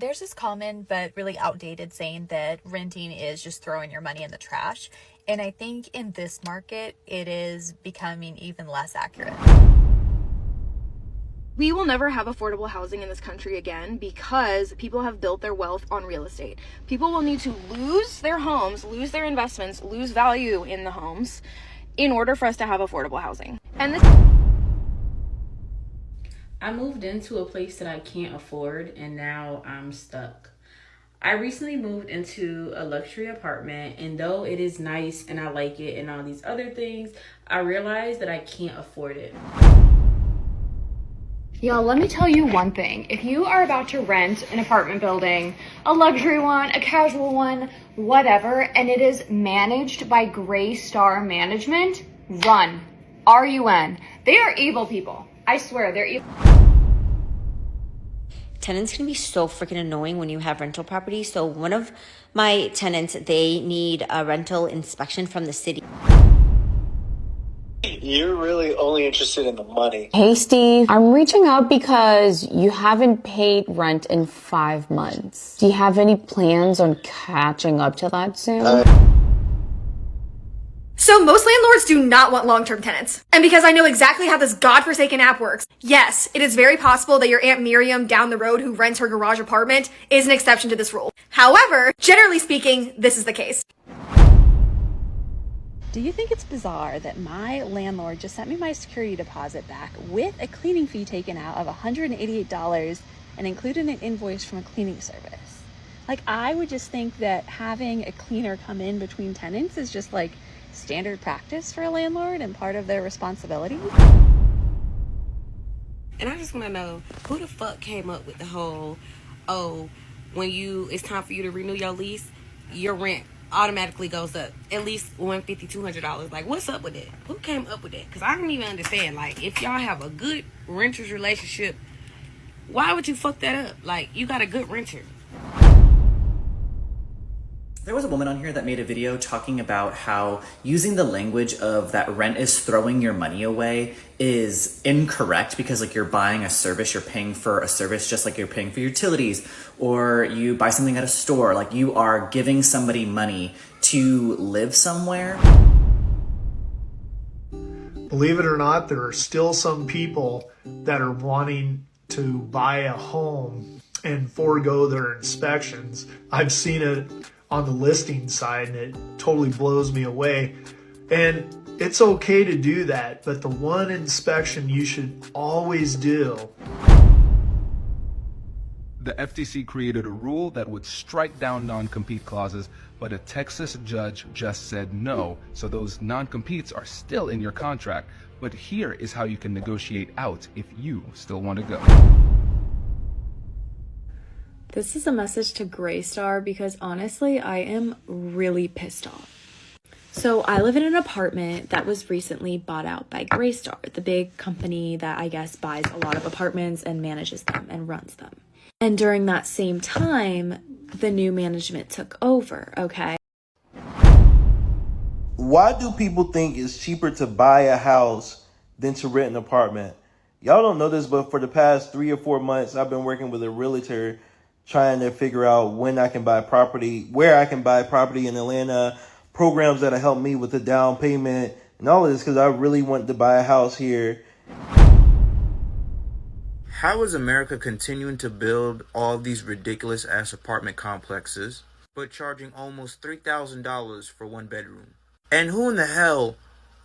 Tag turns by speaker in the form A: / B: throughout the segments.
A: There's this common but really outdated saying that renting is just throwing your money in the trash. And I think in this market, it is becoming even less accurate.
B: We will never have affordable housing in this country again because people have built their wealth on real estate. People will need to lose their homes, lose their investments, lose value in the homes in order for us to have affordable housing. And this
C: I moved into a place that I can't afford and now I'm stuck. I recently moved into a luxury apartment, and though it is nice and I like it and all these other things, I realized that I can't afford it.
B: Y'all, let me tell you one thing. If you are about to rent an apartment building, a luxury one, a casual one, whatever, and it is managed by Gray Star Management, run. R-U-N. They are evil people. I swear, they're evil.
D: Tenants can be so freaking annoying when you have rental property. So one of my tenants, they need a rental inspection from the city.
E: You're really only interested in the money.
F: Hey, Steve. I'm reaching out because you haven't paid rent in 5 months. Do you have any plans on catching up to that soon?
G: So most landlords do not want long-term tenants. And because I know exactly how this godforsaken app works, yes, it is very possible that your Aunt Miriam down the road who rents her garage apartment is an exception to this rule. However, generally speaking, this is the case.
H: Do you think it's bizarre that my landlord just sent me my security deposit back with a cleaning fee taken out of $188 and included an invoice from a cleaning service? Like, I would just think that having a cleaner come in between tenants is just like standard practice for a landlord and part of their responsibility.
I: And I just want to know who the fuck came up with the whole, when it's time for you to renew your lease, your rent automatically goes up at least $150, $200. Like, what's up with it? Who came up with that? Because I don't even understand. Like, if y'all have a good renters relationship, why would you fuck that up? Like, you got a good renter.
J: There was a woman on here that made a video talking about how using the language of that rent is throwing your money away is incorrect because, like, you're buying a service, you're paying for a service just like you're paying for utilities, or you buy something at a store. Like, you are giving somebody money to live somewhere.
K: Believe it or not, there are still some people that are wanting to buy a home and forego their inspections. I've seen it on the listing side, and it totally blows me away. And it's okay to do that, but the one inspection you should always do.
L: The FTC created a rule that would strike down non-compete clauses, but a Texas judge just said no, so those non-competes are still in your contract. But here is how you can negotiate out if you still want to go.
M: This is a message to Graystar because honestly, I am really pissed off. So I live in an apartment that was recently bought out by Graystar, the big company that I guess buys a lot of apartments and manages them and runs them. And during that same time, the new management took over, okay?
N: Why do people think it's cheaper to buy a house than to rent an apartment? Y'all don't know this, but for the past 3 or 4 months, I've been working with a realtor trying to figure out when I can buy property, where I can buy property in Atlanta, programs that'll help me with the down payment, and all of this because I really want to buy a house here.
O: How is America continuing to build all these ridiculous ass apartment complexes, but charging almost $3,000 for one bedroom? And who in the hell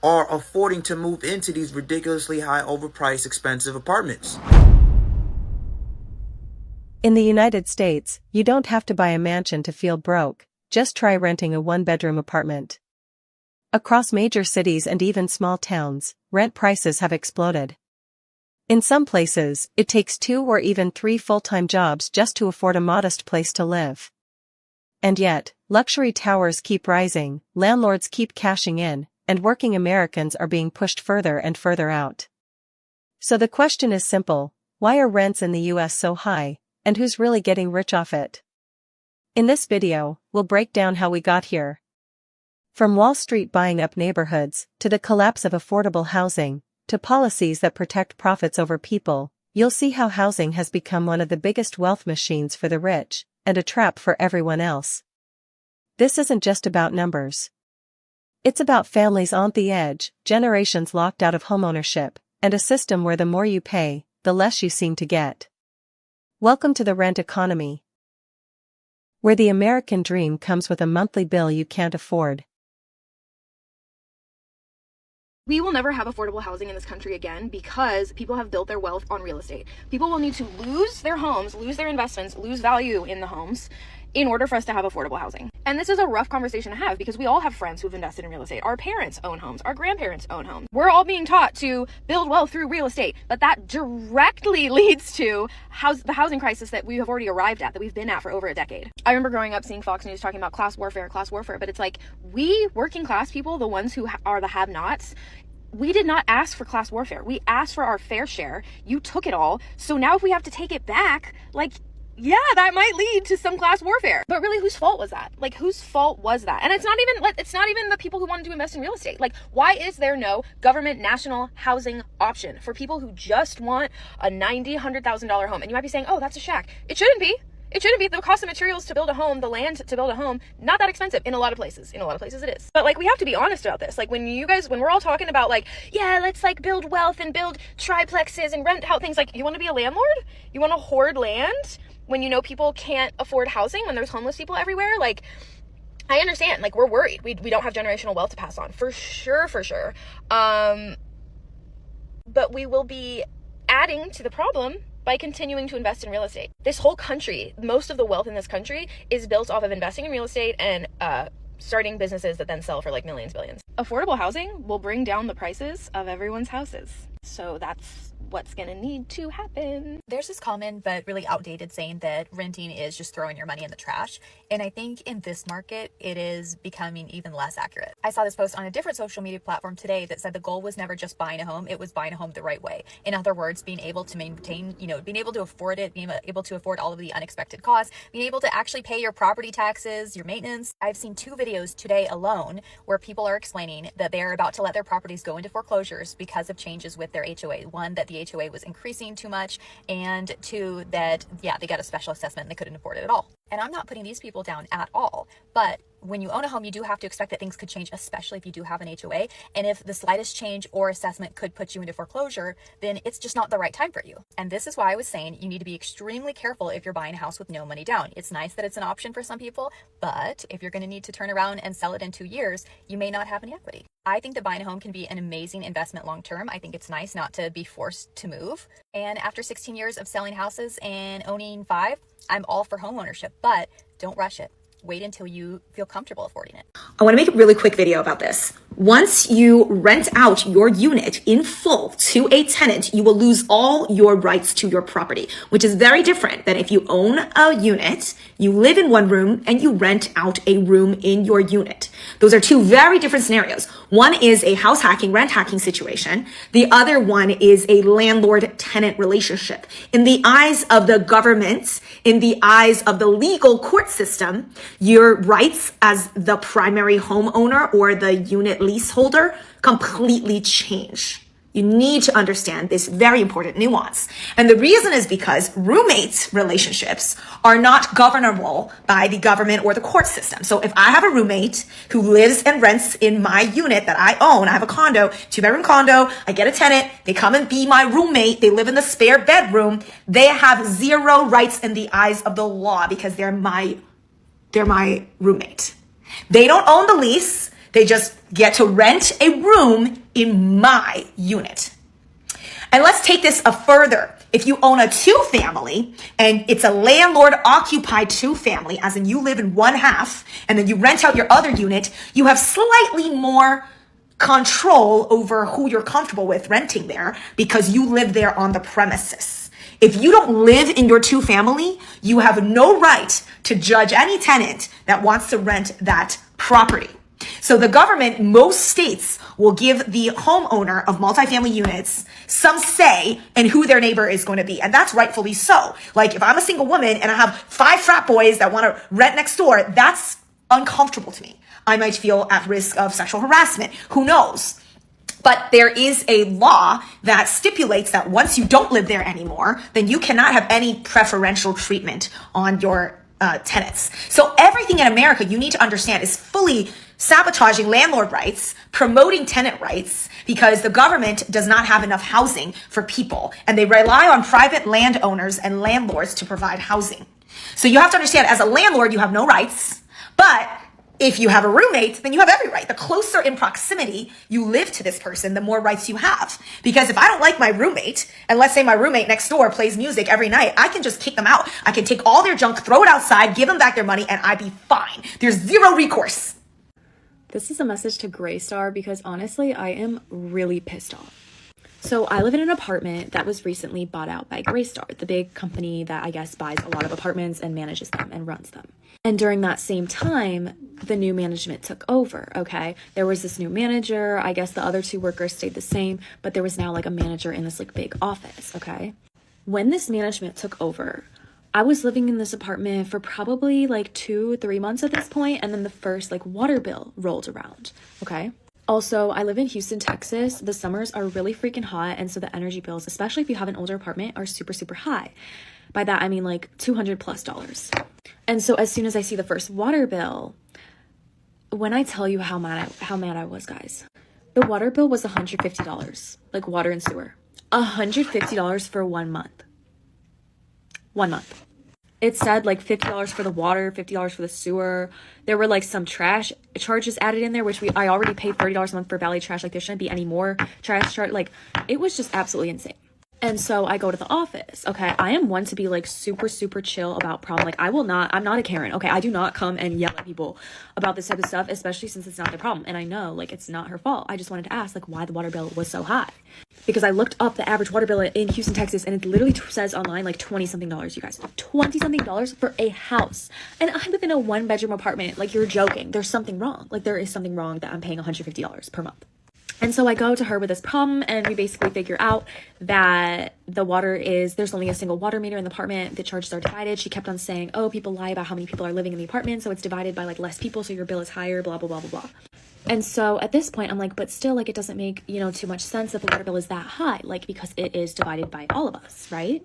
O: are affording to move into these ridiculously high, overpriced, expensive apartments?
P: In the United States, you don't have to buy a mansion to feel broke. Just try renting a one-bedroom apartment. Across major cities and even small towns, rent prices have exploded. In some places, it takes 2 or even 3 full-time jobs just to afford a modest place to live. And yet, luxury towers keep rising, landlords keep cashing in, and working Americans are being pushed further and further out. So the question is simple: why are rents in the US so high? And who's really getting rich off it? In this video, we'll break down how we got here. From Wall Street buying up neighborhoods, to the collapse of affordable housing, to policies that protect profits over people, you'll see how housing has become one of the biggest wealth machines for the rich, and a trap for everyone else. This isn't just about numbers. It's about families on the edge, generations locked out of homeownership, and a system where the more you pay, the less you seem to get. Welcome to the rent economy, where the American dream comes with a monthly bill you can't afford.
G: We will never have affordable housing in this country again because people have built their wealth on real estate. People will need to lose their homes, lose their investments, lose value in the homes in order for us to have affordable housing. And this is a rough conversation to have because we all have friends who've invested in real estate. Our parents own homes. Our grandparents own homes. We're all being taught to build wealth through real estate, but that directly leads to the housing crisis that we have already arrived at, that we've been at for over a decade. I remember growing up seeing Fox News talking about class warfare, but it's like, we working class people, the ones who are the have-nots, we did not ask for class warfare. We asked for our fair share. You took it all. So now if we have to take it back, like, yeah, that might lead to some class warfare. But really, whose fault was that? Like, whose fault was that? And it's not even the people who wanted to invest in real estate. Like, why is there no government national housing option for people who just want a $90,000, $100,000 home? And you might be saying, oh, that's a shack. It shouldn't be. It shouldn't be. The cost of materials to build a home, the land to build a home, not that expensive in a lot of places. In a lot of places it is. But like, we have to be honest about this. Like, when we're all talking about like, yeah, let's like build wealth and build triplexes and rent out things, like, you want to be a landlord? You want to hoard land when you know people can't afford housing, when there's homeless people everywhere? Like, I understand. Like, we're worried. We don't have generational wealth to pass on. For sure. But we will be adding to the problem by continuing to invest in real estate. This whole country, most of the wealth in this country is built off of investing in real estate and starting businesses that then sell for like millions, billions. Affordable housing will bring down the prices of everyone's houses. So that's what's gonna need to happen.
A: There's this common but really outdated saying that renting is just throwing your money in the trash. And I think in this market, it is becoming even less accurate. I saw this post on a different social media platform today that said the goal was never just buying a home, it was buying a home the right way. In other words, being able to maintain, being able to afford it, being able to afford all of the unexpected costs, being able to actually pay your property taxes, your maintenance. I've seen 2 videos today alone where people are explaining that they're about to let their properties go into foreclosures because of changes with their HOA. One, that the HOA was increasing too much, and 2, that, they got a special assessment and they couldn't afford it at all. And I'm not putting these people down at all, but when you own a home, you do have to expect that things could change, especially if you do have an HOA. And if the slightest change or assessment could put you into foreclosure, then it's just not the right time for you. And this is why I was saying you need to be extremely careful if you're buying a house with no money down. It's nice that it's an option for some people, but if you're going to need to turn around and sell it in 2 years, you may not have any equity. I think that buying a home can be an amazing investment long term. I think it's nice not to be forced to move. And after 16 years of selling houses and owning 5, I'm all for homeownership, but don't rush it. Wait until you feel comfortable affording it.
Q: I want to make a really quick video about this. Once you rent out your unit in full to a tenant, you will lose all your rights to your property, which is very different than if you own a unit, you live in one room, and you rent out a room in your unit. Those are 2 very different scenarios. One is a house hacking, rent hacking situation. The other one is a landlord-tenant relationship. In the eyes of the government, in the eyes of the legal court system, your rights as the primary homeowner or the unit leaseholder completely change. You need to understand this very important nuance. And the reason is because roommate relationships are not governable by the government or the court system. So if I have a roommate who lives and rents in my unit that I own, I have a condo, 2-bedroom condo, I get a tenant, they come and be my roommate, they live in the spare bedroom, they have 0 rights in the eyes of the law because they're my roommate. They don't own the lease. They just get to rent a room in my unit. And let's take this a further. If you own a 2-family and it's a landlord occupied 2-family, as in you live in one half and then you rent out your other unit, you have slightly more control over who you're comfortable with renting there because you live there on the premises. If you don't live in your 2-family, you have no right to judge any tenant that wants to rent that property. So the government, most states, will give the homeowner of multifamily units some say in who their neighbor is going to be. And that's rightfully so. Like, if I'm a single woman and I have 5 frat boys that want to rent next door, that's uncomfortable to me. I might feel at risk of sexual harassment. Who knows? But there is a law that stipulates that once you don't live there anymore, then you cannot have any preferential treatment on your tenants. So everything in America, you need to understand, is fully sabotaging landlord rights, promoting tenant rights, because the government does not have enough housing for people, and they rely on private landowners and landlords to provide housing. So you have to understand, as a landlord, you have no rights, but if you have a roommate, then you have every right. The closer in proximity you live to this person, the more rights you have. Because if I don't like my roommate, and let's say my roommate next door plays music every night, I can just kick them out. I can take all their junk, throw it outside, give them back their money, and I'd be fine. There's zero recourse.
M: This is a message to Graystar because honestly, I am really pissed off. So I live in an apartment that was recently bought out by Graystar, the big company that I guess buys a lot of apartments and manages them and runs them. And during that same time, the new management took over, okay? There was this new manager. I guess the other two workers stayed the same, but there was now like a manager in this like big office, okay? When this management took over, I was living in this apartment for probably like 2-3 months at this point, and then the first like water bill rolled around, okay? Also, I live in Houston, Texas. The summers are really freaking hot, and so the energy bills, especially if you have an older apartment, are super, super high. By that, I mean like $200+. And so as soon as I see the first water bill, when I tell you how mad I was, guys, the water bill was $150, like water and sewer. $150 for 1 month. 1 month. It said like $50 for the water, $50 for the sewer. There were like some trash charges added in there, which I already paid $30 a month for valet trash. Like there shouldn't be any more trash charge. Like it was just absolutely insane. And so I go to the office, okay? I am one to be like super, super chill about problem. Like I'm not a Karen, okay? I do not come and yell at people about this type of stuff, especially since it's not their problem. And I know like it's not her fault. I just wanted to ask like why the water bill was so high. Because I looked up the average water bill in Houston, Texas, and it literally says online like $20-something, you guys. $20-something for a house. And I live in a 1-bedroom apartment. Like you're joking. There's something wrong. Like there is something wrong that I'm paying $150 per month. And so I go to her with this problem, and we basically figure out that there's only a single water meter in the apartment. The charges are divided. She kept on saying, oh, people lie about how many people are living in the apartment, so it's divided by like less people, so your bill is higher, blah, blah, blah, blah, blah. And so at this point, I'm like, but still, like, it doesn't make, too much sense that the water bill is that high, like, because it is divided by all of us, right?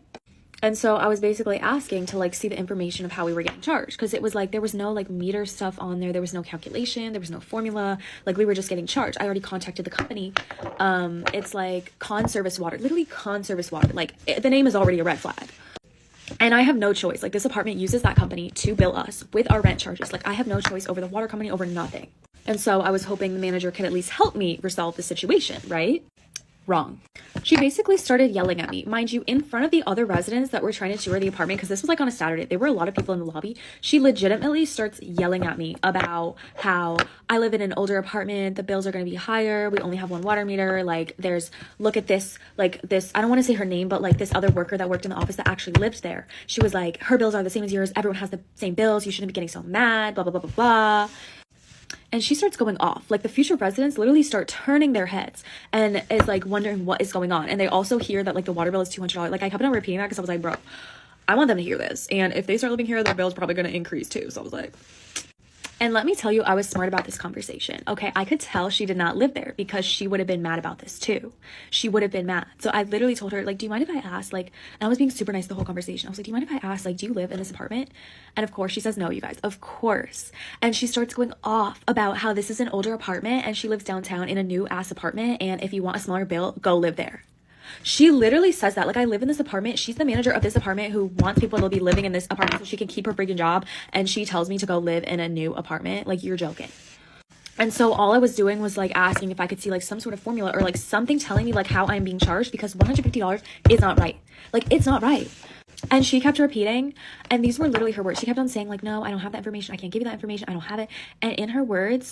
M: And so I was basically asking to like see the information of how we were getting charged, because it was like there was no like meter stuff on there. There was no calculation. There was no formula. Like we were just getting charged. I already contacted the company. It's like Conservice Water, literally Conservice Water. Like the name is already a red flag. And I have no choice. Like this apartment uses that company to bill us with our rent charges. Like I have no choice over the water company, over nothing. And so I was hoping the manager could at least help me resolve the situation, right? Wrong. She basically started yelling at me, mind you, in front of the other residents that were trying to tour the apartment, because this was like on a Saturday. There were a lot of people in the lobby. She legitimately starts yelling at me about how I live in an older apartment. The bills are going to be higher. We only have one water meter. Like look at this, like this, I don't want to say her name, but like this other worker that worked in the office that actually lived there. She was like, her bills are the same as yours. Everyone has the same bills. You shouldn't be getting so mad, blah, blah, blah, blah, blah. And she starts going off. Like the future residents literally start turning their heads and is like wondering what is going on. And they also hear that like the water bill is $200. Like I kept on repeating that because I was like, bro, I want them to hear this. And if they start living here, their bill is probably going to increase too. So I was like, and let me tell you, I was smart about this conversation. Okay, I could tell she did not live there because she would have been mad about this too. She would have been mad. So I literally told her, like, do you mind if I ask, like, and I was being super nice the whole conversation. I was like, do you mind if I ask, like, do you live in this apartment? And of course she says no, you guys, of course. And she starts going off about how this is an older apartment and she lives downtown in a new ass apartment. And if you want a smaller bill, go live there. She literally says that, like, I live in this apartment. She's the manager of this apartment who wants people to be living in this apartment so she can keep her freaking job. And she tells me to go live in a new apartment. Like, you're joking. And so all I was doing was like asking if I could see like some sort of formula or like something telling me like how I'm being charged, because $150 is not right. Like, it's not right. And she kept repeating, and these were literally her words. She kept on saying like, no, I don't have that information. I can't give you that information. I don't have it. And in her words,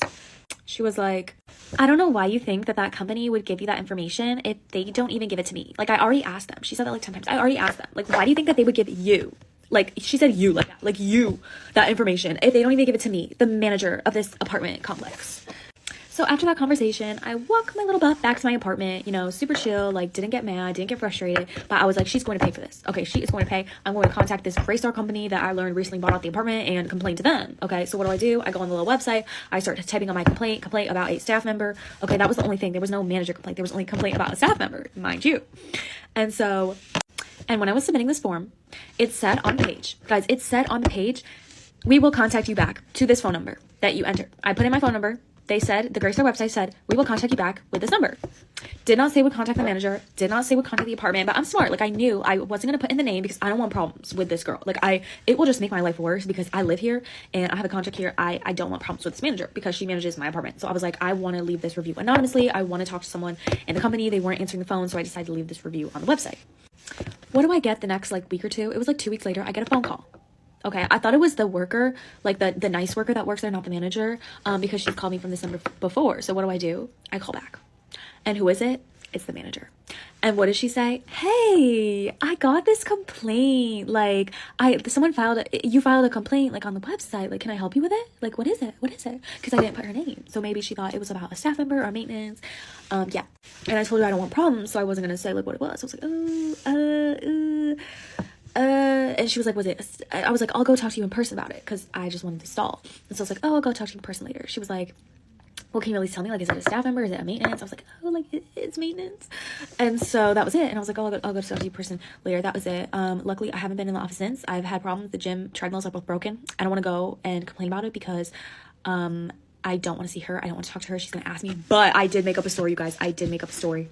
M: she was like, I don't know why you think that company would give you that information if they don't even give it to me. Like, I already asked them. She said that like 10 times. I already asked them. Like, why do you think that they would give you, like, she said you, like that, like you, that information if they don't even give it to me, the manager of this apartment complex? So So after that conversation, I walked my little butt back to my apartment, you know, super chill, like didn't get mad, didn't get frustrated, but I was like, she's going to pay for this. Okay, she is going to pay. I'm going to contact this Greystar company that I learned recently bought out the apartment and complain to them. Okay, so what do? I go on the little website. I start typing on my complaint about a staff member. Okay, that was the only thing. There was no manager complaint. There was only complaint about a staff member, mind you. And when I was submitting this form, it said on the page, guys, it said on the page, we will contact you back to this phone number that you entered. I put in my phone number. They said, the Greystar website said, we will contact you back with this number. Did not say would contact the manager, did not say would contact the apartment, but I'm smart. Like I knew I wasn't going to put in the name because I don't want problems with this girl. Like it will just make my life worse because I live here and I have a contract here. I don't want problems with this manager because she manages my apartment. So I was like, I want to leave this review anonymously. I want to talk to someone in the company. They weren't answering the phone. So I decided to leave this review on the website. What do I get the next week or two? It was 2 weeks later. I get a phone call. Okay, I thought it was the worker, like the nice worker that works there, not the manager, because she's called me from this number before. So what do? I call back. And who is it? It's the manager. And what does she say? Hey, I got this complaint. Like, you filed a complaint, like, on the website. Like, can I help you with it? Like, what is it? Because I didn't put her name. So maybe she thought it was about a staff member or maintenance. Yeah. And I told her I don't want problems, so I wasn't going to say, like, what it was. So I was like, and she was like, I was like, I'll go talk to you in person about it because I just wanted to stall. And so I was like, oh, I'll go talk to you in person later. She was like, well, can you at least tell me, like, is it a staff member? Is it a maintenance? I was like, oh, like, it's maintenance. And so that was it. And I was like, oh, I'll go talk to you in person later. That was it. Luckily, I haven't been in the office since. I've had problems. The gym treadmills are both broken. I don't want to go and complain about it because I don't want to see her. I don't want to talk to her. She's going to ask me. But I did make up a story, you guys. I did make up a story.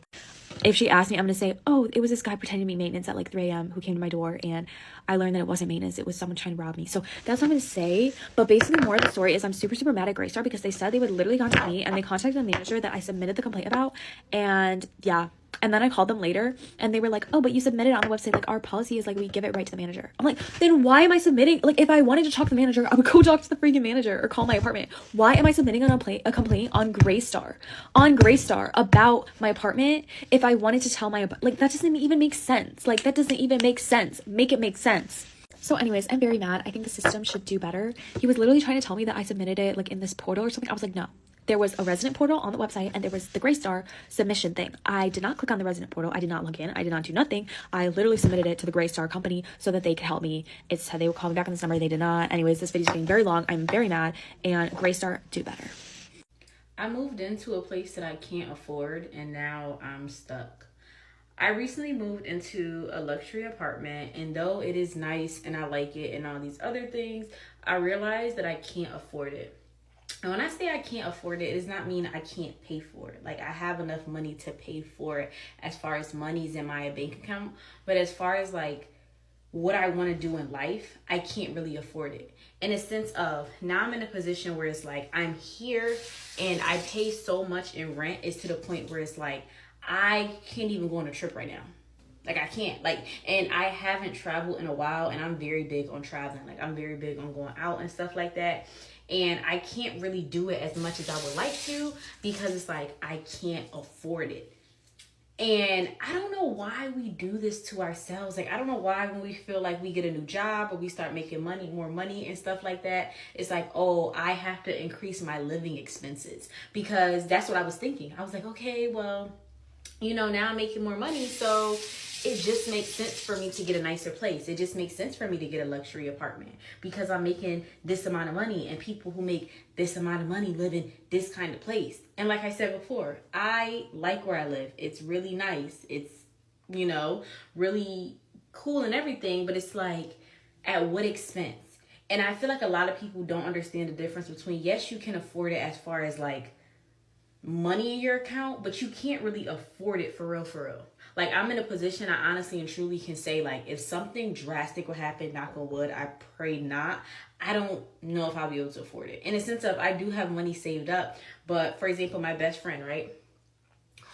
M: If she asked me, I'm going to say, oh, it was this guy pretending to be maintenance at like 3 a.m. who came to my door, and I learned that it wasn't maintenance. It was someone trying to rob me. So that's what I'm going to say. But basically, more of the story is I'm super, super mad at Greystar because they said they would literally contact me, and they contacted the manager that I submitted the complaint about. And yeah. And then I called them later and they were like, oh, but you submitted on the website. Like, our policy is like, we give it right to the manager. I'm like, then why am I submitting? Like, if I wanted to talk to the manager, I would go talk to the freaking manager or call my apartment. Why am I submitting a complaint on Greystar about my apartment? If I wanted to tell like, that doesn't even make sense. Like, that doesn't even make sense. Make it make sense. So anyways, I'm very mad. I think the system should do better. He was literally trying to tell me that I submitted it like in this portal or something. I was like, no. There was a resident portal on the website and there was the Greystar submission thing. I did not click on the resident portal. I did not log in. I did not do nothing. I literally submitted it to the Greystar company so that they could help me. It said they would call me back on this number. They did not. Anyways, this video is getting very long. I'm very mad, and Greystar, do better.
C: I moved into a place that I can't afford and now I'm stuck. I recently moved into a luxury apartment, and though it is nice and I like it and all these other things, I realized that I can't afford it. And when I say I can't afford it, it does not mean I can't pay for it. Like, I have enough money to pay for it as far as money's in my bank account. But as far as like what I want to do in life, I can't really afford it. In a sense of, now I'm in a position where it's like, I'm here and I pay so much in rent. It's to the point where it's like, I can't even go on a trip right now. Like, I can't. Like, and I haven't traveled in a while, and I'm very big on traveling. Like, I'm very big on going out and stuff like that. And I can't really do it as much as I would like to because it's like, I can't afford it. And I don't know why we do this to ourselves. Like, I don't know why when we feel like we get a new job or we start making more money and stuff like that, it's like, oh, I have to increase my living expenses. Because that's what I was thinking. I was like, okay, well, you know, now I'm making more money, so it just makes sense for me to get a nicer place. It just makes sense for me to get a luxury apartment because I'm making this amount of money, and people who make this amount of money live in this kind of place. And like I said before, I like where I live. It's really nice. It's, you know, really cool and everything, but it's like, at what expense? And I feel like a lot of people don't understand the difference between, yes, you can afford it as far as like money in your account, but you can't really afford it for real. Like, I'm in a position I honestly and truly can say, like, if something drastic would happen, knock on wood, I pray not, I don't know if I'll be able to afford it. In a sense of, I do have money saved up, but for example, my best friend, right?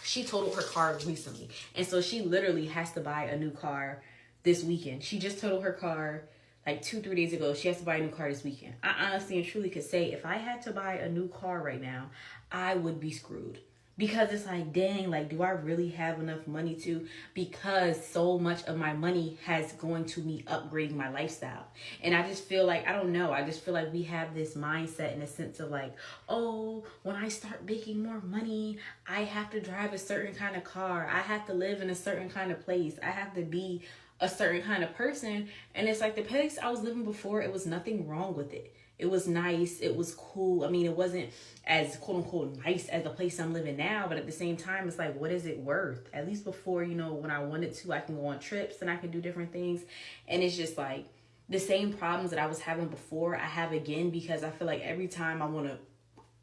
C: She totaled her car recently, and so she literally has to buy a new car this weekend. She just totaled her car like 2-3 days ago. She has to buy a new car this weekend. I honestly and truly could say, if I had to buy a new car right now, I would be screwed because it's like, dang, like, do I really have enough money to, because so much of my money has going to me upgrading my lifestyle. And I just feel like, I don't know, I just feel like we have this mindset in a sense of like, oh, when I start making more money, I have to drive a certain kind of car, I have to live in a certain kind of place, I have to be a certain kind of person. And it's like, the place I was living before, it was nothing wrong with it. It was nice. It was cool. I mean, it wasn't as quote unquote nice as the place I'm living now. But at the same time, it's like, what is it worth? At least before, you know, when I wanted to, I can go on trips and I can do different things. And it's just like the same problems that I was having before, I have again, because I feel like every time I want to,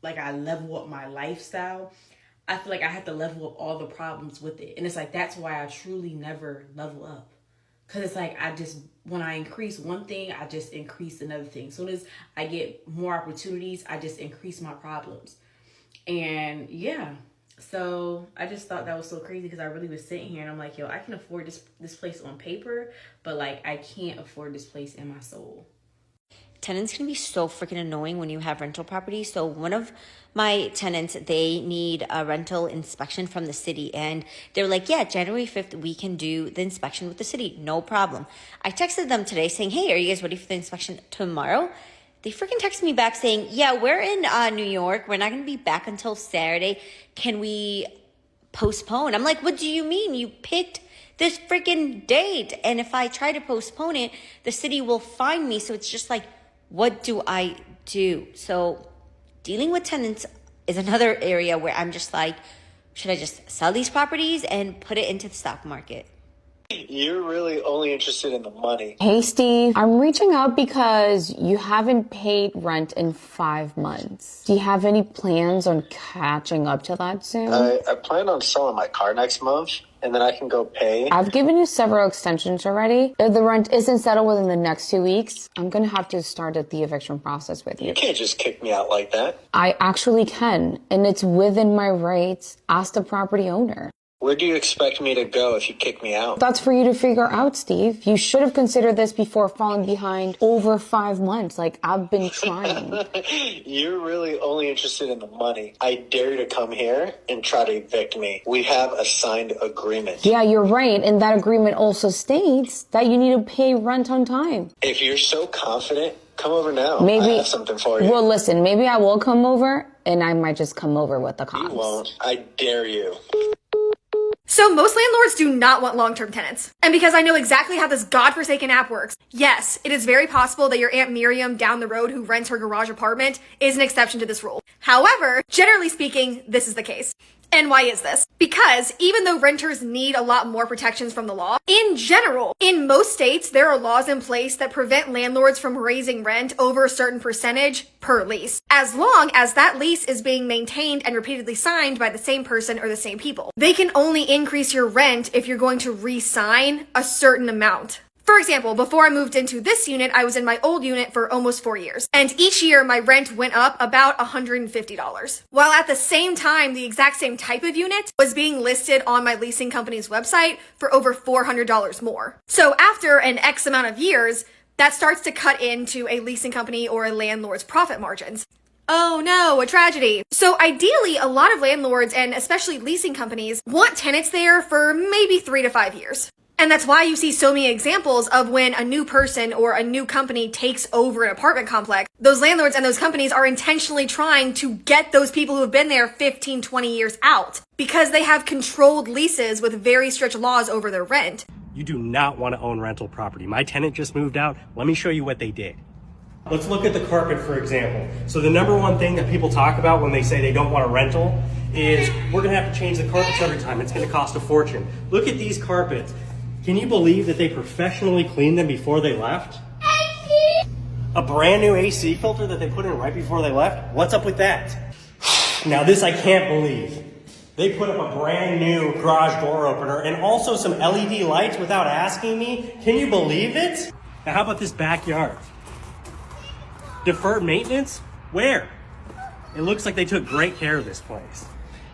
C: like, I level up my lifestyle, I feel like I have to level up all the problems with it. And it's like, that's why I truly never level up. Because it's like, when I increase one thing, I just increase another thing. As soon as I get more opportunities, I just increase my problems. And yeah, so I just thought that was so crazy, because I really was sitting here and I'm like, yo, I can afford this place on paper, but like, I can't afford this place in my soul.
D: Tenants can be so freaking annoying when you have rental property. So one of my tenants, they need a rental inspection from the city. And they're like, yeah, January 5th, we can do the inspection with the city. No problem. I texted them today saying, hey, are you guys ready for the inspection tomorrow? They freaking texted me back saying, yeah, we're in New York. We're not going to be back until Saturday. Can we postpone? I'm like, what do you mean? You picked this freaking date. And if I try to postpone it, the city will fine me. So it's just like, what do I do? So dealing with tenants is another area where I'm just like, should I just sell these properties and put it into the stock market?
E: You're really only interested in the money.
F: Hey, Steve, I'm reaching out because you haven't paid rent in 5 months. Do you have any plans on catching up to that soon?
E: I plan on selling my car next month, and then I can go pay.
F: I've given you several extensions already. If the rent isn't settled within the next 2 weeks, I'm going to have to start the eviction process with you.
E: You can't just kick me out like that.
F: I actually can, and it's within my rights. Ask the property owner.
E: Where do you expect me to go if you kick me out?
F: That's for you to figure out, Steve. You should have considered this before falling behind over 5 months. Like, I've been trying.
E: You're really only interested in the money. I dare you to come here and try to evict me. We have a signed agreement.
F: Yeah, you're right. And that agreement also states that you need to pay rent on time.
E: If you're so confident, come over now.
F: Maybe,
E: I have something for you.
F: Well, listen, maybe I will come over, and I might just come over with the cops.
E: You won't. I dare you.
G: So most landlords do not want long-term tenants. And because I know exactly how this godforsaken app works, yes, it is very possible that your Aunt Miriam down the road who rents her garage apartment is an exception to this rule. However, generally speaking, this is the case. And why is this? Because even though renters need a lot more protections from the law, in general, in most states, there are laws in place that prevent landlords from raising rent over a certain percentage per lease, as long as that lease is being maintained and repeatedly signed by the same person or the same people. They can only increase your rent if you're going to re-sign a certain amount. For example, before I moved into this unit, I was in my old unit for almost 4 years. And each year, my rent went up about $150. While at the same time, the exact same type of unit was being listed on my leasing company's website for over $400 more. So after an X amount of years, that starts to cut into a leasing company or a landlord's profit margins. Oh no, a tragedy. So ideally, a lot of landlords and especially leasing companies want tenants there for maybe 3 to 5 years. And that's why you see so many examples of when a new person or a new company takes over an apartment complex, those landlords and those companies are intentionally trying to get those people who have been there 15, 20 years out because they have controlled leases with very strict laws over their rent.
R: You do not want to own rental property. My tenant just moved out. Let me show you what they did. Let's look at the carpet, for example. So the number one thing that people talk about when they say they don't want a rental is we're going to have to change the carpets every time. It's going to cost a fortune. Look at these carpets. Can you believe that they professionally cleaned them before they left? A brand new AC filter that they put in right before they left? What's up with that? Now this I can't believe. They put up a brand new garage door opener and also some LED lights without asking me. Can you believe it? Now how about this backyard? Deferred maintenance? Where? It looks like they took great care of this place.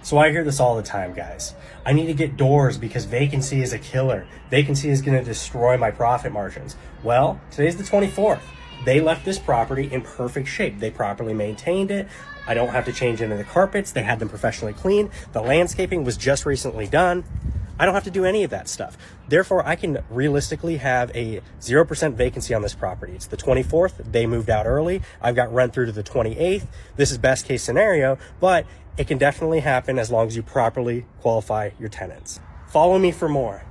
R: So I hear this all the time, guys. I need to get doors because vacancy is a killer. Vacancy is going to destroy my profit margins. Well, today's the 24th. They left this property in perfect shape. They properly maintained it. I don't have to change any of the carpets. They had them professionally cleaned. The landscaping was just recently done. I don't have to do any of that stuff. Therefore, I can realistically have a 0% vacancy on this property. It's the 24th. They moved out early. I've got rent through to the 28th. This is best case scenario, but it can definitely happen as long as you properly qualify your tenants. Follow me for more.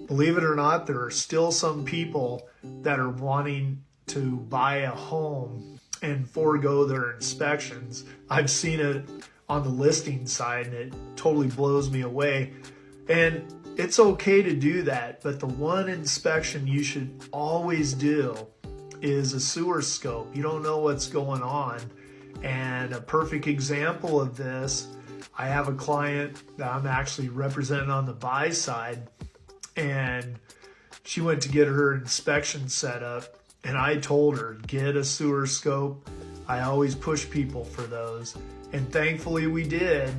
K: Believe it or not, there are still some people that are wanting to buy a home and forego their inspections. I've seen it on the listing side and it totally blows me away. And it's okay to do that, but the one inspection you should always do is a sewer scope. You don't know what's going on. And a perfect example of this, I have a client that I'm actually representing on the buy side, and she went to get her inspection set up, and I told her, get a sewer scope. I always push people for those, and thankfully we did.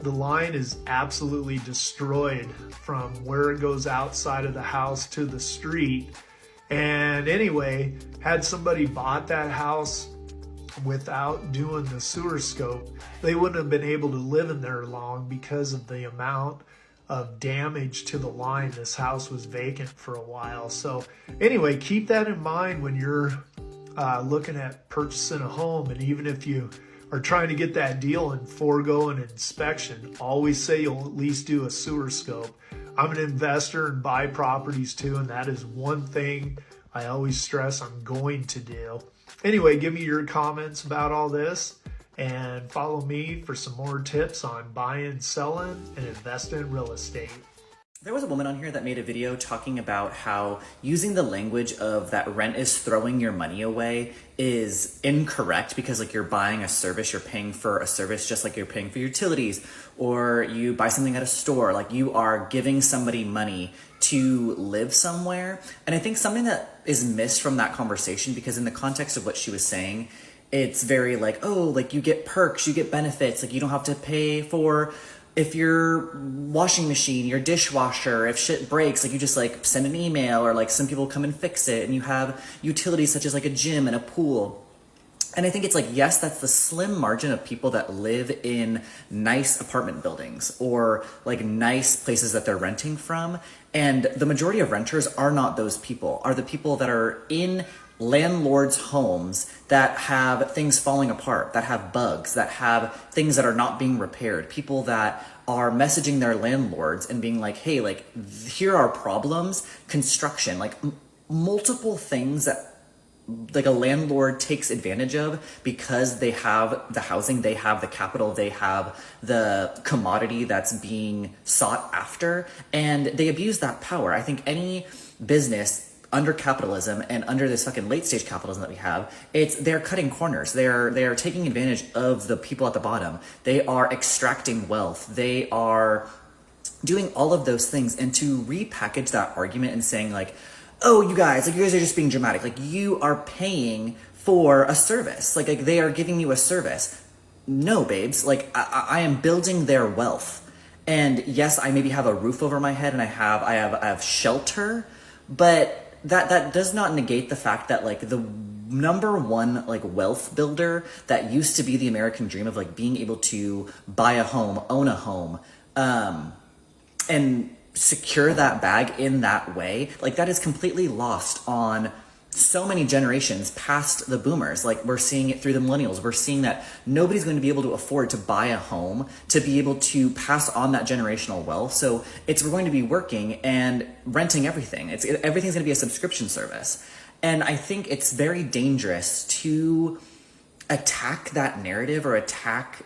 K: The line is absolutely destroyed from where it goes outside of the house to the street. And anyway, had somebody bought that house without doing the sewer scope, they wouldn't have been able to live in there long because of the amount of damage to the line. This house was vacant for a while. So anyway, keep that in mind when you're looking at purchasing a home. And even if you are trying to get that deal and forego an inspection, always say you'll at least do a sewer scope. I'm an investor and buy properties too, and that is one thing I always stress I'm going to do. Anyway, give me your comments about all this and follow me for some more tips on buying, selling, and investing in real estate.
J: There was a woman on here that made a video talking about how using the language of that rent is throwing your money away is incorrect because like you're buying a service, you're paying for a service just like you're paying for utilities, or you buy something at a store, like you are giving somebody money to live somewhere. And I think something that is missed from that conversation, because in the context of what she was saying, it's very like, oh, like you get perks, you get benefits, like you don't have to pay for if your washing machine, your dishwasher, if shit breaks, like you just like send an email, or like some people come and fix it, and you have utilities such as like a gym and a pool. And I think it's like, yes, that's the slim margin of people that live in nice apartment buildings or like nice places that they're renting from. And the majority of renters are not those people, are the people that are in landlords' homes that have things falling apart, that have bugs, that have things that are not being repaired, people that are messaging their landlords and being like, hey, like here are problems, construction, like multiple things that like a landlord takes advantage of because they have the housing, they have the capital, they have the commodity that's being sought after, and they abuse that power. I think any business under capitalism and under this fucking late stage capitalism that we have, they're cutting corners. They're taking advantage of the people at the bottom. They are extracting wealth. They are doing all of those things. And to repackage that argument and saying like, oh, you guys are just being dramatic. Like you are paying for a service. Like they are giving you a service. No, babes. Like I am building their wealth. And yes, I maybe have a roof over my head and I have shelter, but that does not negate the fact that like the number one like wealth builder that used to be the American dream of like being able to buy a home, own a home, and secure that bag in that way, like that is completely lost on so many generations past the boomers. Like we're seeing it through the millennials. We're seeing that nobody's going to be able to afford to buy a home to be able to pass on that generational wealth. So we're going to be working and renting everything. Everything's going to be a subscription service. And I think it's very dangerous to attack that narrative or attack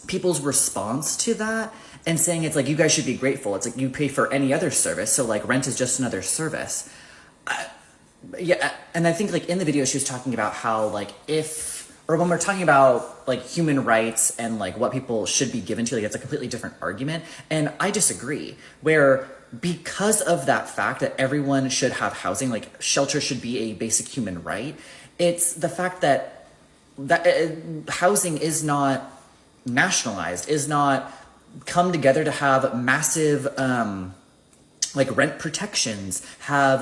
J: people's response to that and saying it's like, you guys should be grateful. It's like you pay for any other service. So like rent is just another service. Yeah, and I think like in the video she was talking about how like when we're talking about like human rights and like what people should be given to, like it's a completely different argument. And I disagree, where because of that fact that everyone should have housing, like shelter should be a basic human right, it's the fact that housing is not nationalized, is not come together to have massive like rent protections, have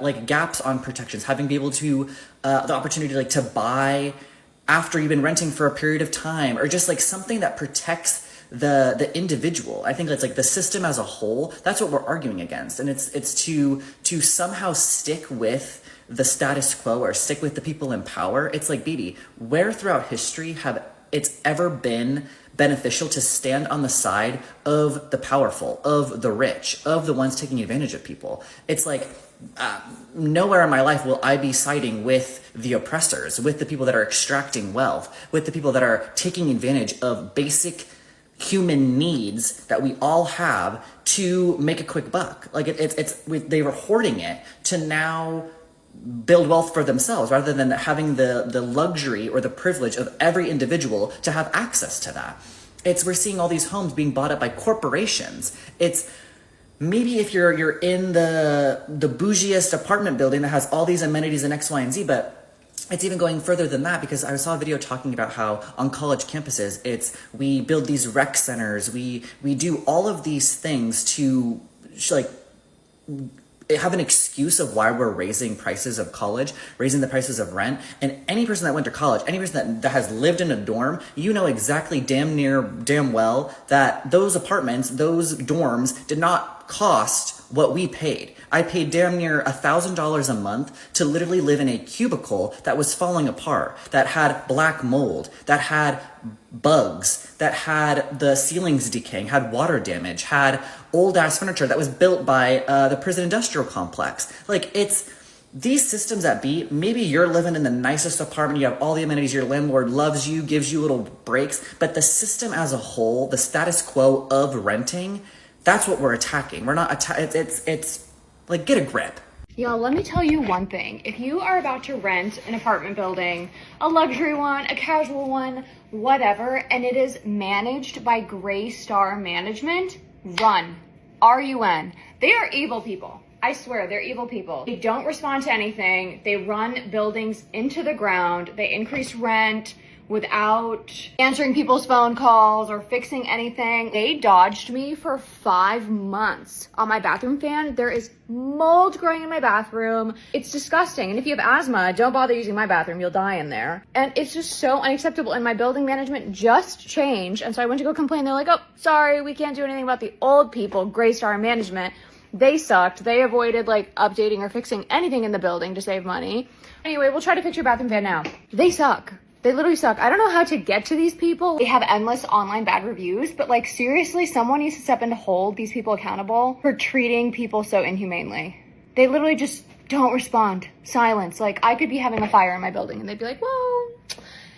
J: like gaps on protections, having be able to the opportunity like to buy after you've been renting for a period of time, or just like something that protects the individual. I think that's like the system as a whole. That's what we're arguing against, and it's to somehow stick with the status quo or stick with the people in power. It's like, baby, where throughout history have it's ever been beneficial to stand on the side of the powerful, of the rich, of the ones taking advantage of people? It's like, nowhere in my life will I be siding with the oppressors, with the people that are extracting wealth, with the people that are taking advantage of basic human needs that we all have to make a quick buck. Like they were hoarding it to now build wealth for themselves, rather than having the luxury or the privilege of every individual to have access to that. We're seeing all these homes being bought up by corporations. It's maybe if you're in the bougiest apartment building that has all these amenities and X, Y, and Z, but it's even going further than that, because I saw a video talking about how on college campuses, we build these rec centers, we do all of these things to like have an excuse of why we're raising prices of college, raising the prices of rent. And any person that went to college, any person that has lived in a dorm, you know exactly damn well that those apartments, those dorms did not cost what we paid. I paid damn near $1,000 a month to literally live in a cubicle that was falling apart, that had black mold, that had bugs, that had the ceilings decaying, had water damage, had old ass furniture that was built by the prison industrial complex. Like, it's these systems that be, maybe you're living in the nicest apartment, you have all the amenities, your landlord loves you, gives you little breaks, but the system as a whole, the status quo of renting, that's what we're attacking. We're not it's like, get a grip.
B: Y'all, let me tell you one thing. If you are about to rent an apartment building, a luxury one, a casual one, whatever, and it is managed by Gray Star Management, run. R-U-N. They are evil people. I swear, they're evil people. They don't respond to anything. They run buildings into the ground. They increase rent without answering people's phone calls or fixing anything. They dodged me for 5 months on my bathroom fan. There is mold growing in my bathroom. It's disgusting. And if you have asthma, don't bother using my bathroom. You'll die in there. And it's just so unacceptable. And my building management just changed. And so I went to go complain. They're like, oh, sorry, we can't do anything about the old people, Gray Star Management. They sucked. They avoided like updating or fixing anything in the building to save money. Anyway, we'll try to fix your bathroom fan now. They suck. They literally suck. I don't know how to get to these people. They have endless online bad reviews, but like, seriously, someone needs to step in to hold these people accountable for treating people so inhumanely. They literally just don't respond. Silence. Like, I could be having a fire in my building and they'd be like, well,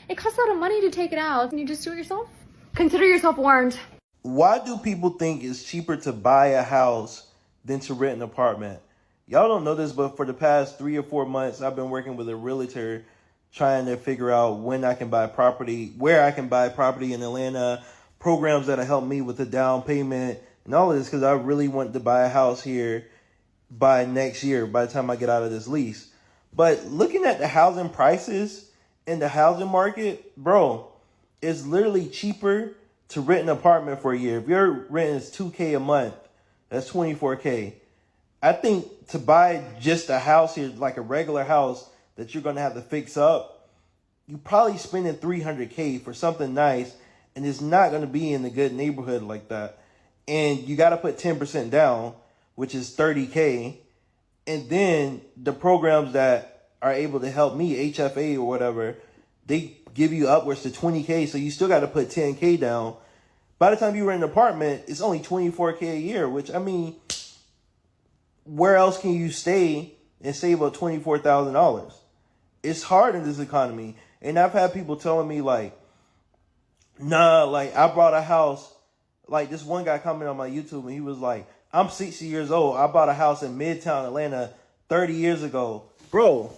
B: it costs a lot of money to take it out. Can you just do it yourself? Consider yourself warned.
N: Why do people think it's cheaper to buy a house than to rent an apartment? Y'all don't know this, but for the past 3 or 4 months, I've been working with a realtor trying to figure out when I can buy property, where I can buy property in Atlanta, programs that'll help me with the down payment and all of this, because I really want to buy a house here by next year, by the time I get out of this lease. But looking at the housing prices in the housing market, bro, it's literally cheaper to rent an apartment for a year. If your rent is $2K a month, that's $24K. I think to buy just a house here, like a regular house that you're going to have to fix up, you probably spending $300K for something nice, and it's not going to be in a good neighborhood like that. And you got to put 10% down, which is $30K. And then the programs that are able to help me, HFA or whatever, they give you upwards to $20K. So you still got to put $10K down. By the time you rent an apartment, it's only $24K a year, which, I mean, where else can you stay and save up $24,000? It's hard in this economy. And I've had people telling me like, nah, like I bought a house. Like this one guy commented on my YouTube and he was like, I'm 60 years old. I bought a house in Midtown Atlanta 30 years ago. Bro,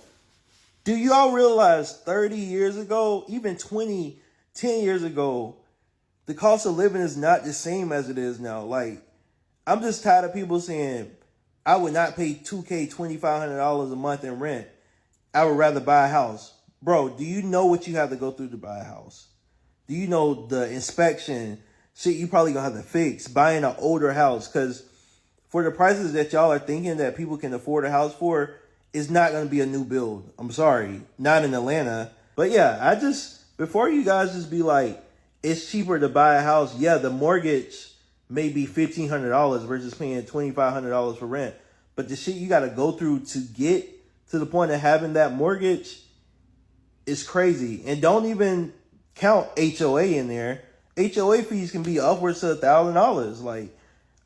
N: do y'all realize 30 years ago, even 10 years ago, the cost of living is not the same as it is now. Like, I'm just tired of people saying, I would not pay $2K, $2,500 a month in rent. I would rather buy a house. Bro, do you know what you have to go through to buy a house? Do you know the inspection, shit you probably gonna have to fix, buying an older house? Because for the prices that y'all are thinking that people can afford a house for, it's not going to be a new build. I'm sorry, not in Atlanta. But yeah, I just, before you guys just be like, it's cheaper to buy a house. Yeah, the mortgage may be $1,500 versus paying $2,500 for rent. But the shit you got to go through to get to the point of having that mortgage is crazy. And don't even count HOA in there. HOA fees can be upwards to $1,000. Like,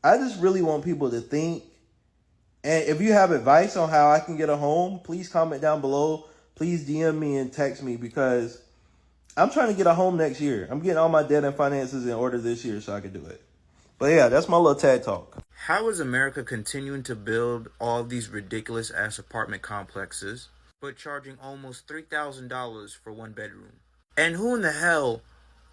N: I just really want people to think. And if you have advice on how I can get a home, please comment down below. Please DM me and text me, because I'm trying to get a home next year. I'm getting all my debt and finances in order this year so I can do it. But yeah, that's my little TED talk.
O: How is America continuing to build all these ridiculous ass apartment complexes, but charging almost $3,000 for one bedroom? And who in the hell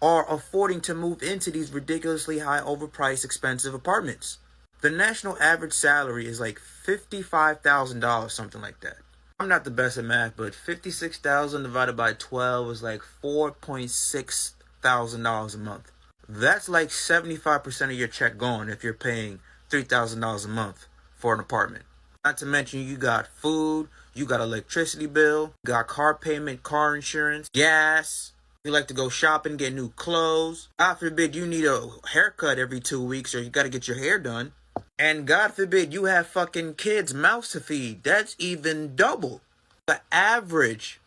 O: are affording to move into these ridiculously high, overpriced, expensive apartments? The national average salary is like $55,000, something like that. I'm not the best at math, but 56,000 divided by 12 is like $4.6 thousand a month. That's like 75% of your check gone if you're paying $3,000 a month for an apartment. Not to mention you got food, you got electricity bill, you got car payment, car insurance, gas. You like to go shopping, get new clothes. God forbid you need a haircut every 2 weeks, or you got to get your hair done. And God forbid you have fucking kids' mouths to feed. That's even double. The average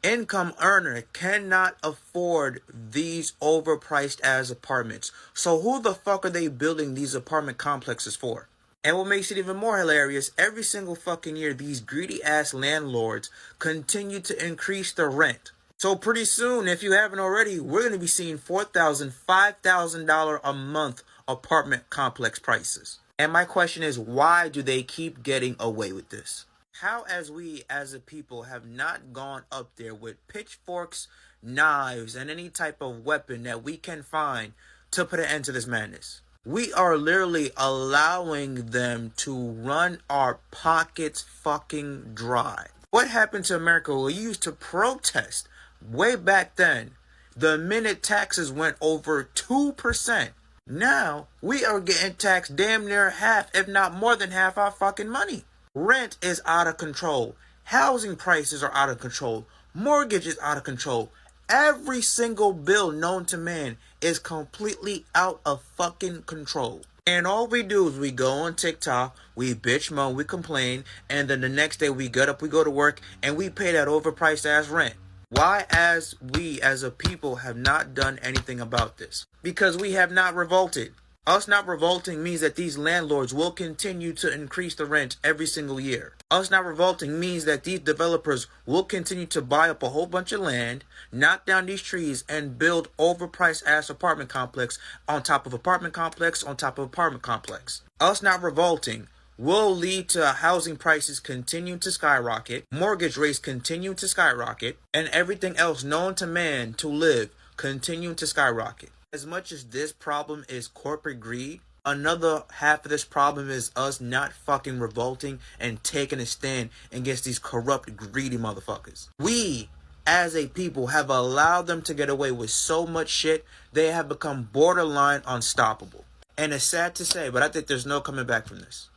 O: income earner cannot afford these overpriced ass apartments. So who the fuck are they building these apartment complexes for? And what makes it even more hilarious, every single fucking year, these greedy ass landlords continue to increase the rent. So pretty soon, if you haven't already, we're going to be seeing $4,000, $5,000 a month apartment complex prices. And my question is, why do they keep getting away with this? How, as we as a people have not gone up there with pitchforks, knives, and any type of weapon that we can find to put an end to this madness? We are literally allowing them to run our pockets fucking dry. What happened to America? We used to protest way back then. The minute taxes went over 2%. Now, we are getting taxed damn near half, if not more than half our fucking money. Rent is out of control. Housing prices are out of control. Mortgage is out of control. Every single bill known to man is completely out of fucking control. And all we do is we go on TikTok, we bitch moan, we complain, and then the next day we get up, we go to work, and we pay that overpriced ass rent. Why, as we as a people have not done anything about this? Because we have not revolted. Us not revolting means that these landlords will continue to increase the rent every single year. Us not revolting means that these developers will continue to buy up a whole bunch of land, knock down these trees, and build overpriced ass apartment complex on top of apartment complex on top of apartment complex. Us not revolting will lead to housing prices continuing to skyrocket, mortgage rates continuing to skyrocket, and everything else known to man to live continuing to skyrocket. As much as this problem is corporate greed, another half of this problem is us not fucking revolting and taking a stand against these corrupt, greedy motherfuckers. We, as a people, have allowed them to get away with so much shit, they have become borderline unstoppable. And it's sad to say, but I think there's no coming back from this.